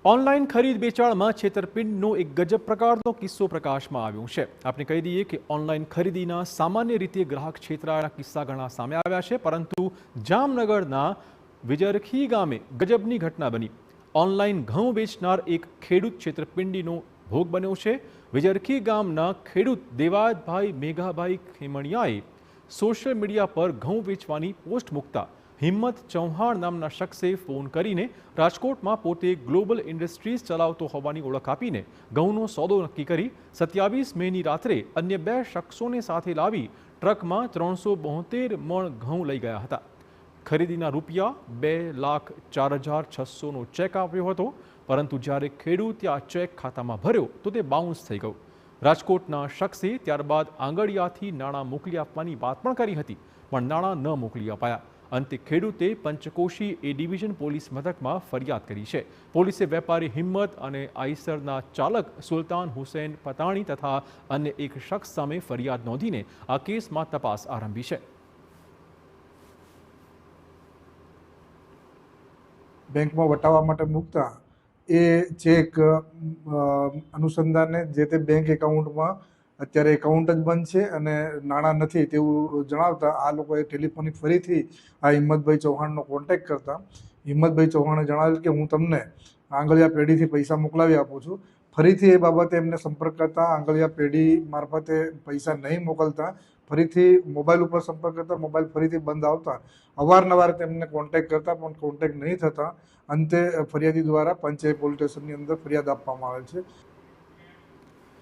Online ખરીદ વેચાણમાં છેતરપિંડીનો એક ગજબ પ્રકારનો કિસ્સો પ્રકાશમાં આવ્યો છે। આપણે કહી દઈએ કે ઓનલાઈન ખરીદીના સામાન્ય રીતે ગ્રાહક છેતરાયાના કિસ્સા ઘણા સામે આવ્યા છે, પરંતુ જામનગરના વિજરખી ગામે ગજબની ઘટના બની। ઓનલાઈન ઘઉં વેચનાર એક ખેડૂત છેતરપિંડીનો ભોગ બન્યો છે। વિજરખી ગામના ખેડૂત દેવાયતભાઈ મેઘાભાઈ ખેમણિયાએ સોશિયલ મીડિયા પર ઘઉં વેચવાની પોસ્ટ મૂકતા હિંમત ચૌહાણ નામના શખ્સે ફોન કરીને રાજકોટમાં પોતે ગ્લોબલ ઇન્ડસ્ટ્રીઝ ચલાવતો હોવાની ઓળખ આપીને ઘઉંનો સોદો નક્કી કરી 27 મેની રાત્રે અન્ય 2 શખ્સોને સાથે લાવી ટ્રકમાં 372 મણ ઘઉં લઈ ગયા હતા। ખરીદીના રૂપિયા 2,04,600નો ચેક આપ્યો હતો, પરંતુ જ્યારે ખેડૂતે આ ચેક ખાતામાં ભર્યો તો તે બાઉન્સ થઈ ગયો। રાજકોટના શખ્સે ત્યારબાદ આંગળિયાથી નાણાં મોકલી આપવાની વાત પણ કરી હતી, પણ નાણાં ન મોકલી અપાયા। અંતે ખેડૂતે પંચકોશી એ ડિવિઝન પોલીસ મથકમાં ફરિયાદ કરી છે। પોલીસે વેપારી હિંમત અને આઈસરના ચાલક સુલતાન હુસૈન પતાણી તથા અન્ય એક શખ્સ સામે ફરિયાદ નોંધીને આ કેસમાં તપાસ આરંભી છે। બેંકમાં વટાવવા માટે મૂકતા એ ચેક અનુસંધાને જે તે બેંક એકાઉન્ટમાં અત્યારે એકાઉન્ટ જ બંધ છે અને નાણાં નથી તેવું જણાવતા આ લોકોએ ટેલિફોનિક ફરીથી આ હિંમતભાઈ ચૌહાણનો કોન્ટેક્ટ કરતા હિંમતભાઈ ચૌહાણે જણાવ્યું કે હું તમને આંગળિયા પેઢીથી પૈસા મોકલાવી આપું છું। ફરીથી એ બાબતે એમને સંપર્ક કરતા આંગળિયા પેઢી મારફતે પૈસા નહીં મોકલતા ફરીથી મોબાઈલ ઉપર સંપર્ક કરતા મોબાઈલ ફરીથી બંધ આવતા અવારનવાર તેમને કોન્ટેક્ટ કરતા પણ કોન્ટેક્ટ નહીં થતા અંતે ફરિયાદી દ્વારા પંચાયત પોલીસ સ્ટેશનની અંદર ફરિયાદ આપવામાં આવેલ છે।